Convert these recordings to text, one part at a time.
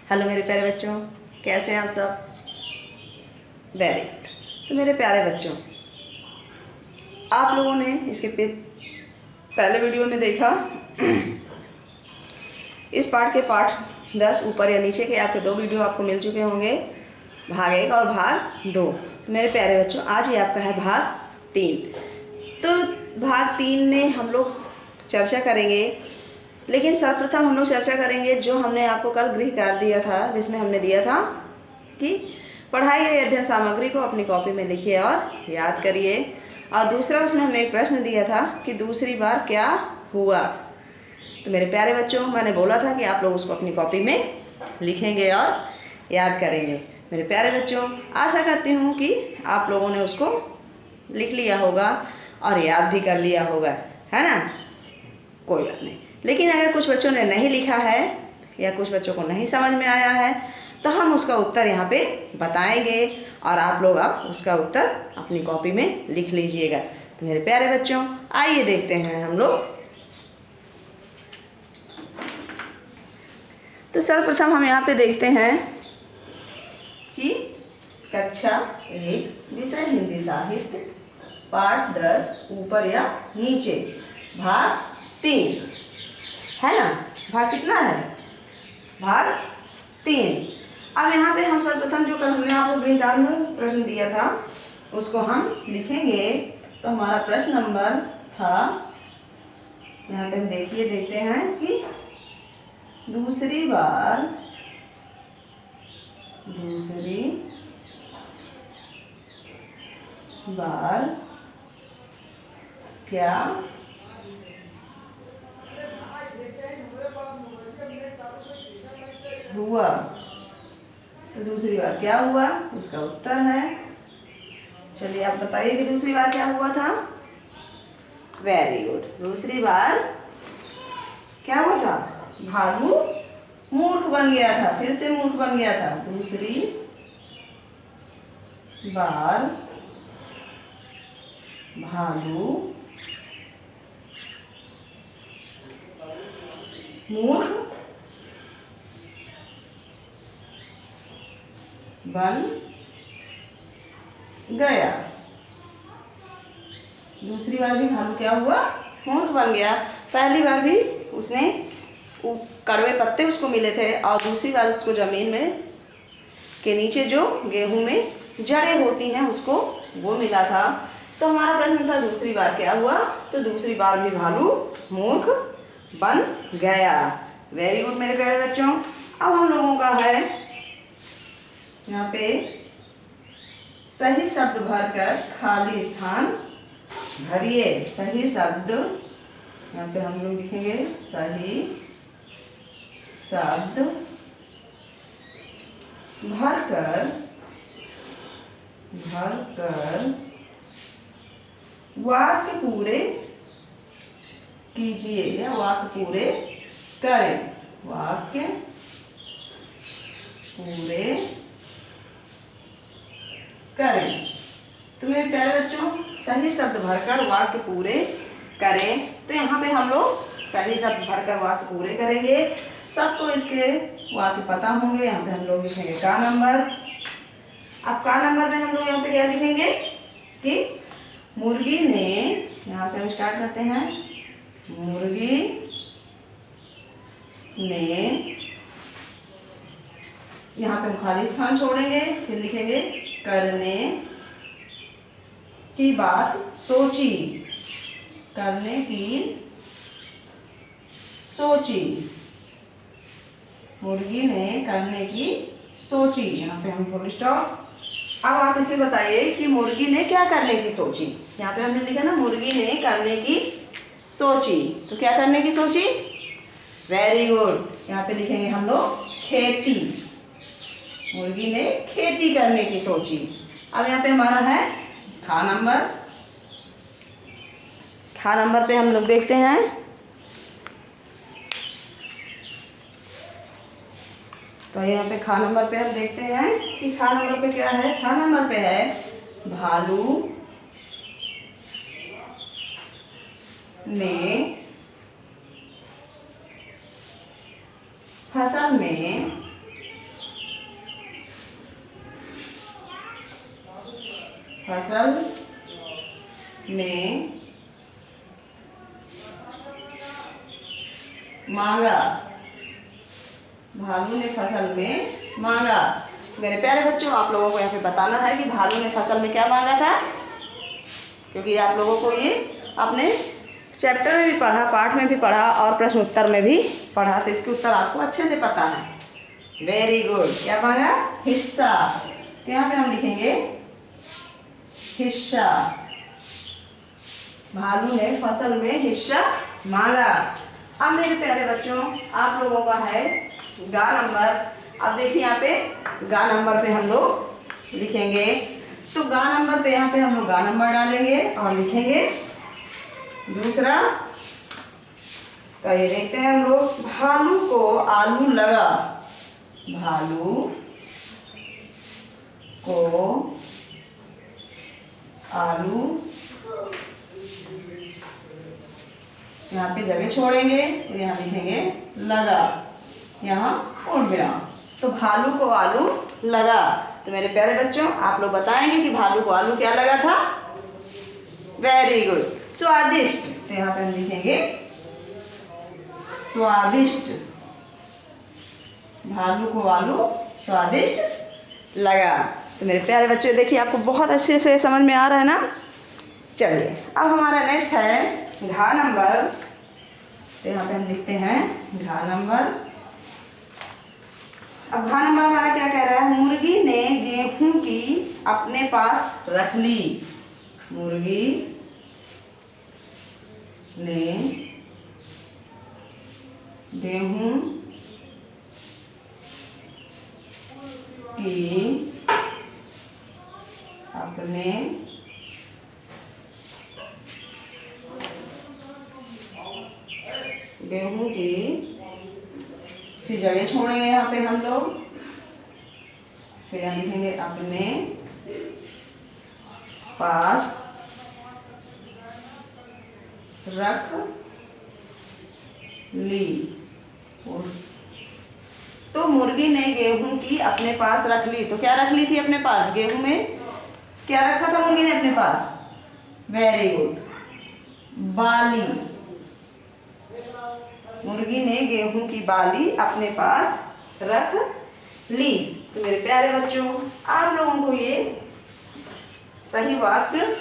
Hello मेरे प्यारे बच्चों, कैसे हैं आप सब? Very good. तो मेरे प्यारे बच्चों, आप लोगों ने इसके पहले वीडियो में देखा इस पार्ट के पार्ट 10 ऊपर या नीचे के आपके 2 वीडियो आपको मिल चुके होंगे, भाग 1 और भाग 2। तो मेरे प्यारे बच्चों, आज ये आपका है भाग 3। तो भाग 3 में हम लोग चर्चा करेंगे, लेकिन सर्वप्रथम हम लोग चर्चा करेंगे जो हमने आपको कल गृह कार्य दिया था, जिसमें हमने दिया था कि पढ़ाई गई अध्ययन सामग्री को अपनी कॉपी में लिखिए और याद करिए। और दूसरा उसमें हमने एक प्रश्न दिया था कि दूसरी बार क्या हुआ। तो मेरे प्यारे बच्चों, मैंने बोला था कि आप लोग उसको अपनी कॉपी में लिखेंगे और याद करेंगे। मेरे प्यारे बच्चों, आशा करती हूँ कि आप लोगों ने उसको लिख लिया होगा और याद भी कर लिया होगा, है ना? कोई बात नहीं। लेकिन अगर कुछ बच्चों ने नहीं लिखा है या कुछ बच्चों को नहीं समझ में आया है तो हम उसका उत्तर यहाँ पे बताएंगे और आप लोग अब उसका उत्तर अपनी कॉपी में लिख लीजिएगा। तो मेरे प्यारे बच्चों, आइए देखते हैं हम लोग। तो सर्वप्रथम हम यहाँ पे देखते हैं कि कक्षा 1 विषय हिंदी साहित्य पाठ 10 ऊपर या नीचे भाग 3 है ना। भाग कितना है? भाग 3। अब यहाँ पे हम सर्वप्रथम जो कल हमने आपको गृह कार्य में प्रश्न दिया था उसको हम लिखेंगे। तो हमारा प्रश्न नंबर था, यहाँ पे देखते हैं कि दूसरी बार क्या हुआ। तो दूसरी बार क्या हुआ, इसका उत्तर है। चलिए आप बताइए कि दूसरी बार क्या हुआ था। Very good. दूसरी बार क्या हुआ था? भालू मूर्ख बन गया था, फिर से मूर्ख बन गया था। दूसरी बार भालू मूर्ख बन गया। दूसरी बार भी भालू क्या हुआ? मूर्ख बन गया। पहली बार भी उसने कड़वे पत्ते उसको मिले थे और दूसरी बार उसको ज़मीन में के नीचे जो गेहूं में जड़ें होती हैं उसको वो मिला था। तो हमारा प्रश्न था दूसरी बार क्या हुआ। तो दूसरी बार भी भालू मूर्ख बन गया। वेरी गुड मेरे प्यारे बच्चों। अब हम लोगों का है यहाँ पे सही शब्द भरकर खाली स्थान भरिए। सही शब्द यहाँ पे हम लोग लिखेंगे, सही शब्द भरकर वाक्य पूरे कीजिए या वाक्य पूरे करें। वाक्य पूरे करें। तो मेरे प्यारे बच्चों, सही शब्द भरकर वाक्य पूरे करें। तो यहाँ पे हम लोग सही शब्द भरकर वाक्य पूरे करेंगे। सबको इसके वाक्य पता होंगे। यहाँ पे हम लोग लिखेंगे का नंबर। अब का नंबर में हम लोग यहाँ पे क्या लिखेंगे कि मुर्गी ने, यहाँ से हम स्टार्ट करते हैं, मुर्गी ने, यहाँ पे हम खाली स्थान छोड़ेंगे, फिर लिखेंगे करने की बात सोची। करने की सोची। मुर्गी ने करने की सोची। यहाँ पे हम फुल स्टॉप। अब आप इसमें बताइए कि मुर्गी ने क्या करने की सोची। यहाँ पे हमने लिखा ना, मुर्गी ने करने की सोची। तो क्या करने की सोची? Very good. यहाँ पे लिखेंगे हम लोग खेती। मुर्गी ने खेती करने की सोची। अब यहाँ पे हमारा है खा नंबर। खा नंबर पे हम लोग देखते हैं, तो यहाँ पे खा नंबर पे हम देखते हैं कि खा नंबर पे क्या है। खा नंबर पे है भालू ने फसल में फसल में मांगा, भालू ने फसल में मांगा। मेरे प्यारे बच्चों, आप लोगों को यहाँ पे बताना है कि भालू ने फसल में क्या मांगा था, क्योंकि आप लोगों को ये अपने चैप्टर में भी पढ़ा, पाठ में भी पढ़ा और प्रश्न उत्तर में भी पढ़ा, तो इसके उत्तर आपको अच्छे से पता है। Very good. क्या मांगा? हिस्सा। तो यहाँ पे हम लिखेंगे हिस्सा। भालू ने फसल में हिस्सा मांगा। अब मेरे प्यारे बच्चों, आप लोगों का है गा नंबर। अब देखिए यहाँ पे गा नंबर पे हम लोग लिखेंगे, तो गा नंबर पे यहाँ पे हम लोग गा नंबर डालेंगे और लिखेंगे दूसरा। तो ये देखते हैं हम लोग, भालू को आलू लगा, भालू को आलू, यहाँ पे जगह छोड़ेंगे तो यहाँ लिखेंगे लगा, यहाँ उड़ गया। तो भालू को आलू लगा। तो मेरे प्यारे बच्चों, आप लोग बताएंगे कि भालू को आलू क्या लगा था? वेरी गुड, स्वादिष्ट। तो यहाँ पे हम लिखेंगे स्वादिष्ट। भालू को आलू स्वादिष्ट लगा। तो मेरे प्यारे बच्चों, देखिए आपको बहुत अच्छे से समझ में आ रहा है ना। चलिए अब हमारा नेक्स्ट है घा नंबर। तो यहाँ पे हम लिखते हैं घा नंबर। अब घा नंबर हमारा क्या कह रहा है? मुर्गी ने गेहूं की अपने पास रख ली, मुर्गी ने गेहूं की अपने गेहूं की, फिर जगह छोड़ेंगे यहाँ पे हम लोग, फिर यहाँ लिखेंगे अपने पास रख ली। तो मुर्गी ने गेहूं की अपने पास रख ली। तो क्या रख ली थी अपने पास? गेहूं में क्या रखा था मुर्गी ने अपने पास? वेरी गुड, बाली। मुर्गी ने गेहूं की बाली अपने पास रख ली। तो मेरे प्यारे बच्चों, आप लोगों को ये सही वाक्य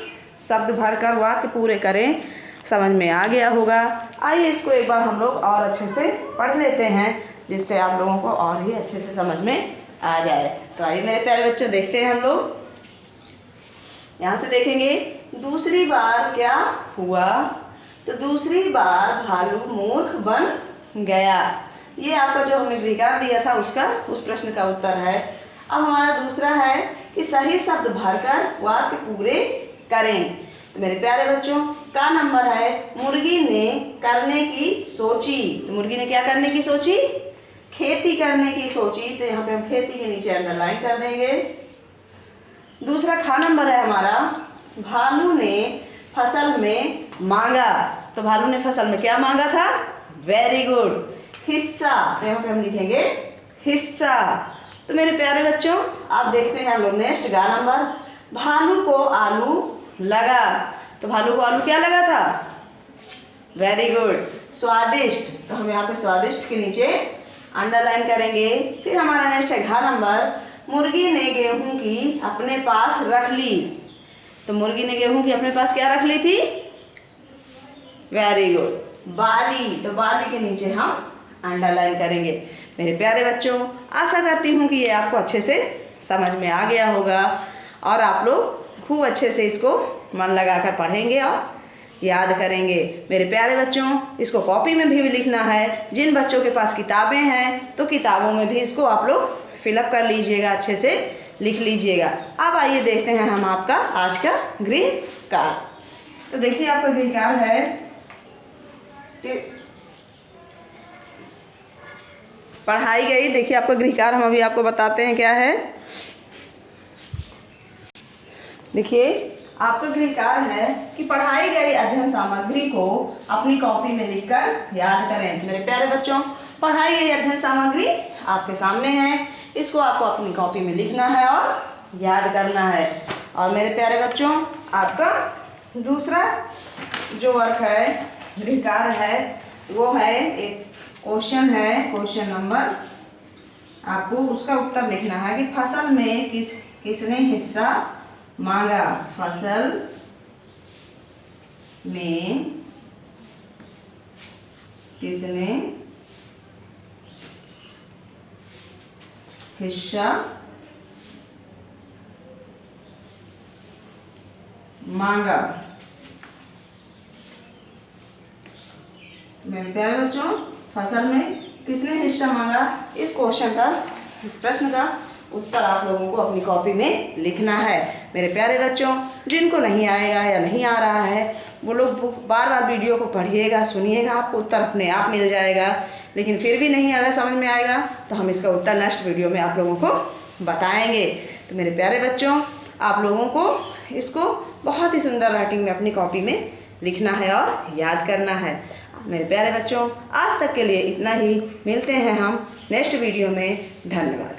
शब्द भरकर वाक्य पूरे करें, समझ में आ गया होगा। आइए इसको एक बार हम लोग और अच्छे से पढ़ लेते हैं, जिससे आप लोगों को और ही अच्छे से समझ में आ जाए। तो आइए मेरे प्यारे बच्चों, देखते हैं हम लोग। यहाँ से देखेंगे, दूसरी बार क्या हुआ? तो दूसरी बार भालू मूर्ख बन गया। ये आपका जो हमने गृहकार दिया था उसका, उस प्रश्न का उत्तर है। अब हमारा दूसरा है कि सही शब्द भरकर वाक्य पूरे करें। तो मेरे प्यारे बच्चों, का नंबर है मुर्गी ने करने की सोची। तो मुर्गी ने क्या करने की सोची? खेती करने की सोची। तो यहाँ पे हम खेती के नीचे अंडरलाइन कर देंगे। दूसरा खा नंबर है हमारा, भालू ने फसल में मांगा। तो भालू ने फसल में क्या मांगा था? वेरी गुड, हिस्सा। तो यहाँ पे हम लिखेंगे हिस्सा। तो मेरे प्यारे बच्चों, आप देखते हैं हम लोग नेक्स्ट गा नंबर। भालू को आलू लगा। तो भालू को आलू क्या लगा था? वेरी गुड, स्वादिष्ट। तो हम यहाँ पे स्वादिष्ट के नीचे अंडरलाइन करेंगे। फिर हमारा नेक्स्ट है घा नंबर, मुर्गी ने गेहूं की अपने पास रख ली। तो मुर्गी ने गेहूं की अपने पास क्या रख ली थी? वेरी गुड, बाली। तो बाली के नीचे हम अंडरलाइन करेंगे। मेरे प्यारे बच्चों, आशा करती हूँ कि ये आपको अच्छे से समझ में आ गया होगा और आप लोग खूब अच्छे से इसको मन लगाकर पढ़ेंगे और याद करेंगे। मेरे प्यारे बच्चों, इसको कॉपी में भी लिखना है। जिन बच्चों के पास किताबें हैं तो किताबों में भी इसको आप लोग फिलअप कर लीजिएगा, अच्छे से लिख लीजिएगा। अब आइए देखते हैं हम आपका आज का गृह कार्य। तो देखिए आपका गृह कार्य है कि पढ़ाई गई। देखिए आपका गृह कार्य हम अभी आपको बताते हैं क्या है। देखिए आपका गृह कार्य है कि पढ़ाई गई अध्ययन सामग्री को अपनी कॉपी में लिखकर याद करें। तो मेरे प्यारे बच्चों, पढ़ाई गई अध्ययन सामग्री आपके सामने है, इसको आपको अपनी कॉपी में लिखना है और याद करना है। और मेरे प्यारे बच्चों, आपका दूसरा जो वर्क है, विकार है, वो है एक क्वेश्चन है, क्वेश्चन नंबर, आपको उसका उत्तर लिखना है कि फसल में किसने हिस्सा मांगा। फसल में किसने हिस्सा मांगा। मेरे प्यारे बच्चों, फसल में किसने हिस्सा मांगा, इस क्वेश्चन का, इस प्रश्न का उत्तर आप लोगों को अपनी कॉपी में लिखना है। मेरे प्यारे बच्चों, जिनको नहीं आएगा या नहीं आ रहा है वो लोग बार बार वीडियो को पढ़िएगा, सुनिएगा, आपको उत्तर अपने आप मिल जाएगा। लेकिन फिर भी नहीं अगर समझ में आएगा तो हम इसका उत्तर नेक्स्ट वीडियो में आप लोगों को बताएंगे। तो मेरे प्यारे बच्चों, आप लोगों को इसको बहुत ही सुंदर राइटिंग में अपनी कॉपी में लिखना है और याद करना है। मेरे प्यारे बच्चों, आज तक के लिए इतना ही। मिलते हैं हम नेक्स्ट वीडियो में। धन्यवाद।